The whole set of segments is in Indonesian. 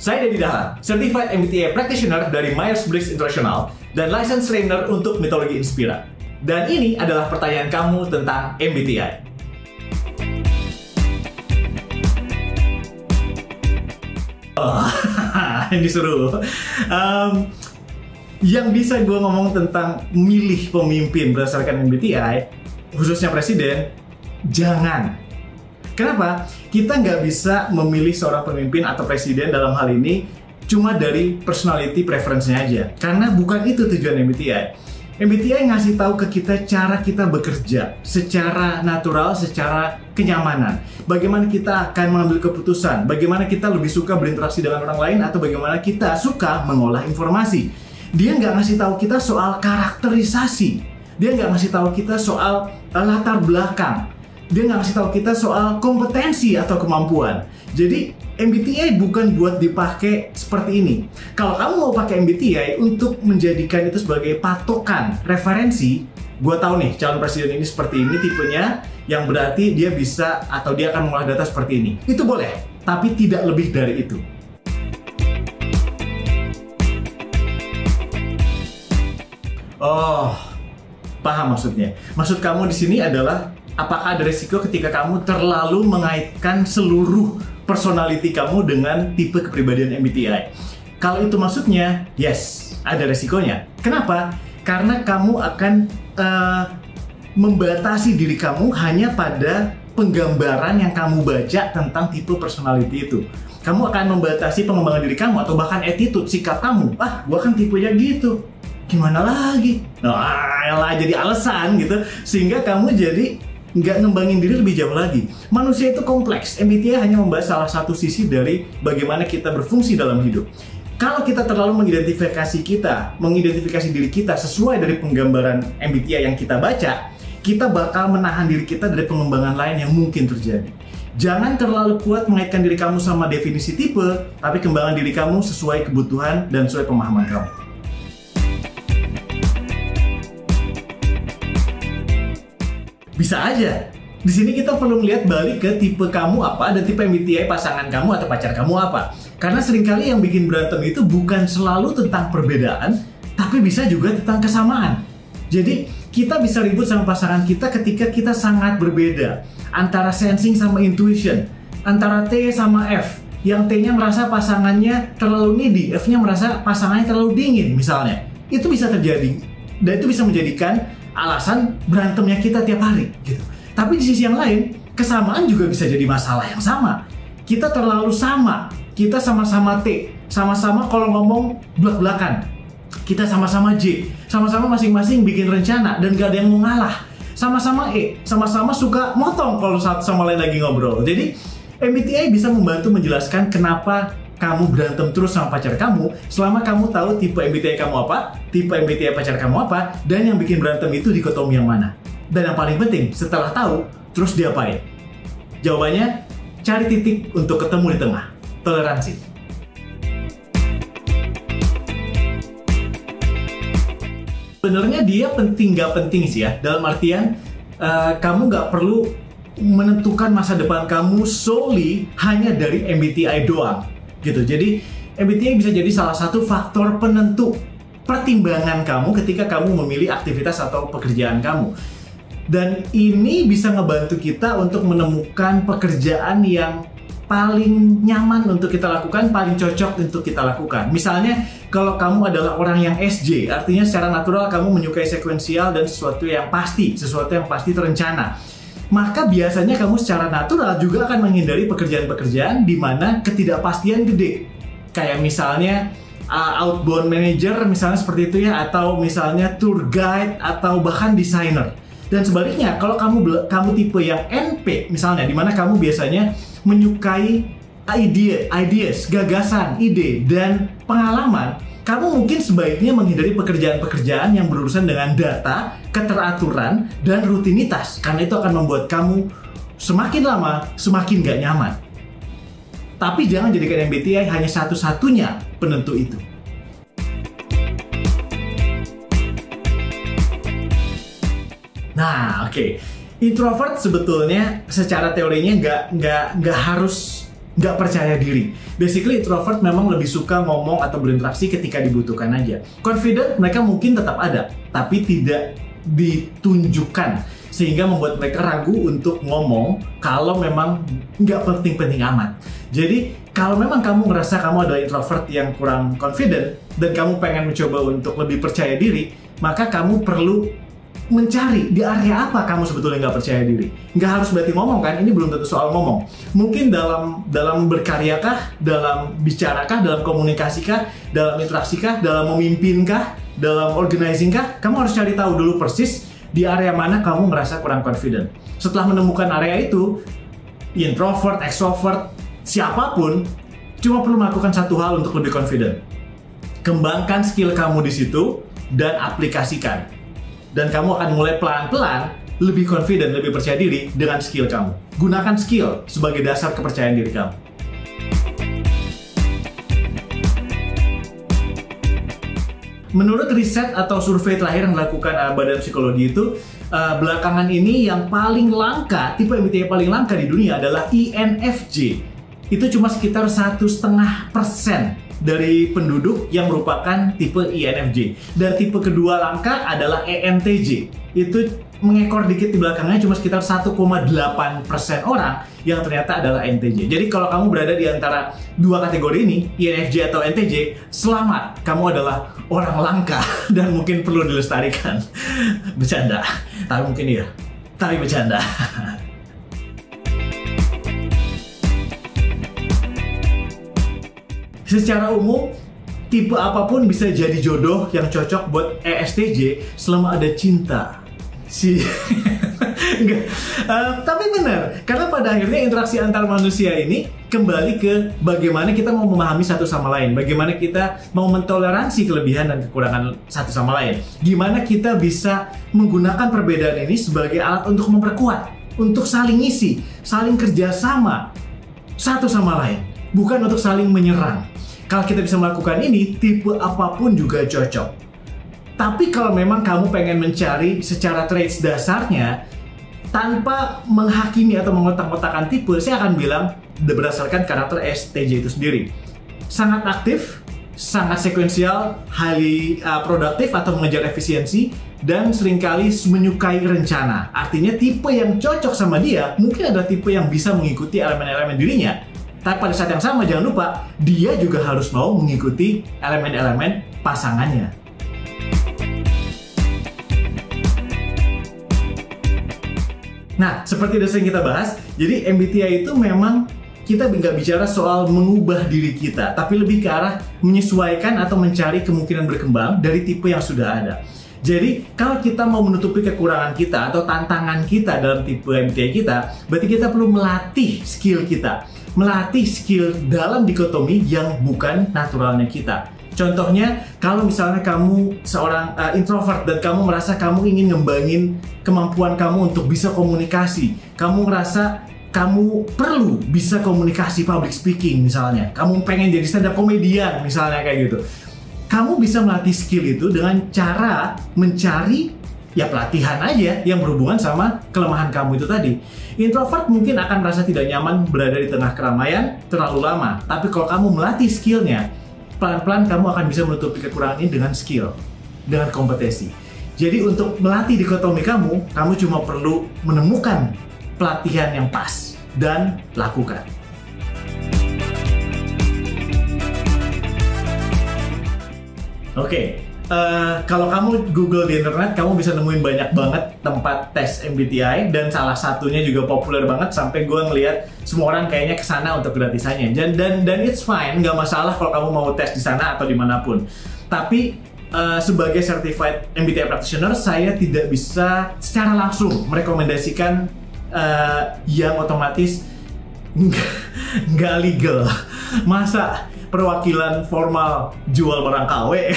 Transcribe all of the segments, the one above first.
Saya Dedi Dahlan, Certified MBTI Practitioner dari Myers-Briggs International dan Licensed Trainer untuk Mitologi Inspira. Dan ini adalah pertanyaan kamu tentang MBTI. Ini seru. Yang bisa gue ngomong tentang milih pemimpin berdasarkan MBTI, khususnya presiden, jangan. Kenapa? Kita nggak bisa memilih seorang pemimpin atau presiden dalam hal ini cuma dari personality preference-nya aja. Karena bukan itu tujuan MBTI. MBTI ngasih tahu ke kita cara kita bekerja secara natural, secara kenyamanan. Bagaimana kita akan mengambil keputusan, bagaimana kita lebih suka berinteraksi dengan orang lain, atau bagaimana kita suka mengolah informasi. Dia nggak ngasih tahu kita soal karakterisasi. Dia nggak ngasih tahu kita soal latar belakang. Dia nggak ngasih tahu kita soal kompetensi atau kemampuan. Jadi MBTI bukan buat dipakai seperti ini. Kalau kamu mau pakai MBTI untuk menjadikan itu sebagai patokan, referensi, gue tahu nih calon presiden ini seperti ini tipenya, yang berarti dia bisa atau dia akan mengolah data seperti ini. Itu boleh, tapi tidak lebih dari itu. Oh, paham maksudnya. Maksud kamu di sini adalah apakah ada resiko ketika kamu terlalu mengaitkan seluruh personality kamu dengan tipe kepribadian MBTI? Kalau itu maksudnya, yes, ada resikonya. Kenapa? Karena kamu akan membatasi diri kamu hanya pada penggambaran yang kamu baca tentang tipe personality itu. Kamu akan membatasi pengembangan diri kamu atau bahkan attitude, sikap kamu. Ah, gua kan tipenya gitu. Gimana lagi? Nah, jadi alasan gitu. Sehingga kamu jadi nggak ngembangin diri lebih jauh lagi. Manusia itu kompleks. MBTI hanya membahas salah satu sisi dari bagaimana kita berfungsi dalam hidup. Kalau kita terlalu mengidentifikasi diri kita sesuai dari penggambaran MBTI yang kita baca, kita bakal menahan diri kita dari pengembangan lain yang mungkin terjadi. Jangan terlalu kuat mengaitkan diri kamu sama definisi tipe, tapi kembangkan diri kamu sesuai kebutuhan dan sesuai pemahaman kamu. Bisa aja. Di sini kita perlu melihat balik ke tipe kamu apa dan tipe MBTI pasangan kamu atau pacar kamu apa. Karena seringkali yang bikin berantem itu bukan selalu tentang perbedaan, tapi bisa juga tentang kesamaan. Jadi kita bisa ribut sama pasangan kita ketika kita sangat berbeda. Antara sensing sama intuition, antara T sama F. Yang T-nya merasa pasangannya terlalu needy, F-nya merasa pasangannya terlalu dingin misalnya. Itu bisa terjadi. Dan itu bisa menjadikan alasan berantemnya kita tiap hari gitu. Tapi di sisi yang lain, kesamaan juga bisa jadi masalah yang sama. Kita terlalu sama, kita sama-sama T, sama-sama kalau ngomong belak-belakan. Kita sama-sama J, sama-sama masing-masing bikin rencana dan gak ada yang mau ngalah. Sama-sama E, sama-sama suka motong kalau satu sama lain lagi ngobrol. Jadi MBTI bisa membantu menjelaskan kenapa kamu berantem terus sama pacar kamu selama kamu tahu tipe MBTI kamu apa, tipe MBTI pacar kamu apa, dan yang bikin berantem itu dikotomi yang mana. Dan yang paling penting, setelah tahu, terus diapain? Jawabannya, cari titik untuk ketemu di tengah. Toleransi. Sebenarnya dia penting nggak penting sih ya, dalam artian kamu nggak perlu menentukan masa depan kamu solely hanya dari MBTI doang. Gitu. Jadi MBTI bisa jadi salah satu faktor penentu pertimbangan kamu ketika kamu memilih aktivitas atau pekerjaan kamu. Dan ini bisa ngebantu kita untuk menemukan pekerjaan yang paling nyaman untuk kita lakukan, paling cocok untuk kita lakukan. Misalnya, kalau kamu adalah orang yang SJ, artinya secara natural kamu menyukai sekuensial dan sesuatu yang pasti terencana. Maka biasanya kamu secara natural juga akan menghindari pekerjaan-pekerjaan di mana ketidakpastian gede. Kayak misalnya outbound manager misalnya seperti itu ya, atau misalnya tour guide atau bahkan desainer. Dan sebaliknya, kalau kamu tipe yang NP misalnya, di mana kamu biasanya menyukai ideas, gagasan, ide, dan pengalaman, kamu mungkin sebaiknya menghindari pekerjaan-pekerjaan yang berurusan dengan data, keteraturan, dan rutinitas. Karena itu akan membuat kamu semakin lama, semakin gak nyaman. Tapi jangan jadikan MBTI hanya satu-satunya penentu itu. Nah, oke. Introvert sebetulnya secara teorinya nggak harus nggak percaya diri. Basically introvert memang lebih suka ngomong atau berinteraksi ketika dibutuhkan aja. Confident mereka mungkin tetap ada, tapi tidak ditunjukkan, sehingga membuat mereka ragu untuk ngomong kalau memang nggak penting-penting amat. Jadi kalau memang kamu ngerasa kamu adalah introvert yang kurang confident dan kamu pengen mencoba untuk lebih percaya diri, maka kamu perlu mencari di area apa kamu sebetulnya nggak percaya diri. Nggak harus berarti ngomong kan, ini belum tentu soal ngomong. Mungkin dalam berkaryakah, dalam bicarakah, dalam komunikasikah, dalam interaksikah, dalam memimpinkah, dalam organizingkah, kamu harus cari tahu dulu persis di area mana kamu merasa kurang confident. Setelah menemukan area itu, introvert, extrovert, siapapun, cuma perlu melakukan satu hal untuk lebih confident. Kembangkan skill kamu di situ dan aplikasikan. Dan kamu akan mulai pelan-pelan lebih confident, lebih percaya diri dengan skill kamu. Gunakan skill sebagai dasar kepercayaan diri kamu. Menurut riset atau survei terakhir yang dilakukan Badan Psikologi itu, belakangan ini yang paling langka, tipe MBTI paling langka di dunia adalah INFJ. Itu cuma sekitar 1,5% dari penduduk yang merupakan tipe INFJ. Dan tipe kedua langka adalah ENTJ. Itu mengekor dikit di belakangnya, cuma sekitar 1,8% orang yang ternyata adalah ENTJ. Jadi kalau kamu berada di antara dua kategori ini, INFJ atau ENTJ, selamat, kamu adalah orang langka dan mungkin perlu dilestarikan. Bercanda, tapi mungkin iya, tapi bercanda. Secara umum, tipe apapun bisa jadi jodoh yang cocok buat ESTJ selama ada cinta. Enggak. Tapi benar, karena pada akhirnya interaksi antar manusia ini kembali ke bagaimana kita mau memahami satu sama lain, bagaimana kita mau mentoleransi kelebihan dan kekurangan satu sama lain, gimana kita bisa menggunakan perbedaan ini sebagai alat untuk memperkuat, untuk saling ngisi, saling kerjasama satu sama lain, bukan untuk saling menyerang. Kalau kita bisa melakukan ini, tipe apapun juga cocok. Tapi kalau memang kamu pengen mencari secara traits dasarnya, tanpa menghakimi atau mengotak-ngotakan tipe, saya akan bilang berdasarkan karakter ESTJ itu sendiri. Sangat aktif, sangat sekuensial, highly produktif atau mengejar efisiensi, dan seringkali menyukai rencana. Artinya tipe yang cocok sama dia, mungkin adalah tipe yang bisa mengikuti elemen-elemen dirinya. Tapi pada saat yang sama, jangan lupa, dia juga harus mau mengikuti elemen-elemen pasangannya. Nah, seperti yang sering kita bahas, jadi MBTI itu memang kita nggak bicara soal mengubah diri kita, tapi lebih ke arah menyesuaikan atau mencari kemungkinan berkembang dari tipe yang sudah ada. Jadi, kalau kita mau menutupi kekurangan kita atau tantangan kita dalam tipe MBTI kita, berarti kita perlu melatih skill kita. Melatih skill dalam dikotomi yang bukan naturalnya kita. Contohnya, kalau misalnya kamu seorang introvert dan kamu merasa kamu ingin ngembangin kemampuan kamu untuk bisa komunikasi, kamu merasa kamu perlu bisa komunikasi public speaking misalnya, kamu pengen jadi stand up comedian misalnya kayak gitu. Kamu bisa melatih skill itu dengan cara mencari ya pelatihan aja yang berhubungan sama kelemahan kamu itu tadi. Introvert mungkin akan merasa tidak nyaman berada di tengah keramaian terlalu lama. Tapi kalau kamu melatih skillnya, pelan-pelan kamu akan bisa menutupi kekurangan ini dengan skill, dengan kompetensi. Jadi untuk melatih dikotomi kamu cuma perlu menemukan pelatihan yang pas dan lakukan. Oke. Kalau kamu Google di internet, kamu bisa nemuin banyak banget tempat tes MBTI, dan salah satunya juga populer banget sampai gue ngeliat semua orang kayaknya kesana untuk gratisannya. Dan it's fine, nggak masalah kalau kamu mau tes di sana atau dimanapun. Tapi sebagai certified MBTI practitioner, saya tidak bisa secara langsung merekomendasikan yang otomatis nggak legal. Masa perwakilan formal jual barang KW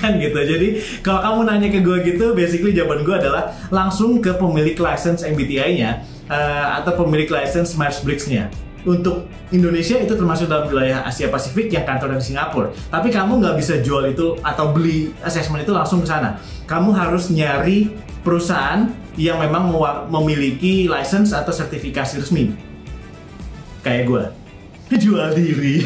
kan gitu. Jadi kalau kamu nanya ke gue gitu, basically jawaban gue adalah langsung ke pemilik license MBTI-nya atau pemilik license Myers-Briggs-nya. Untuk Indonesia itu termasuk dalam wilayah Asia Pasifik yang kantornya di Singapura. Tapi kamu nggak bisa jual itu atau beli assessment itu langsung ke sana. Kamu harus nyari perusahaan yang memang memiliki license atau sertifikasi resmi. Kayak gue. Jual diri.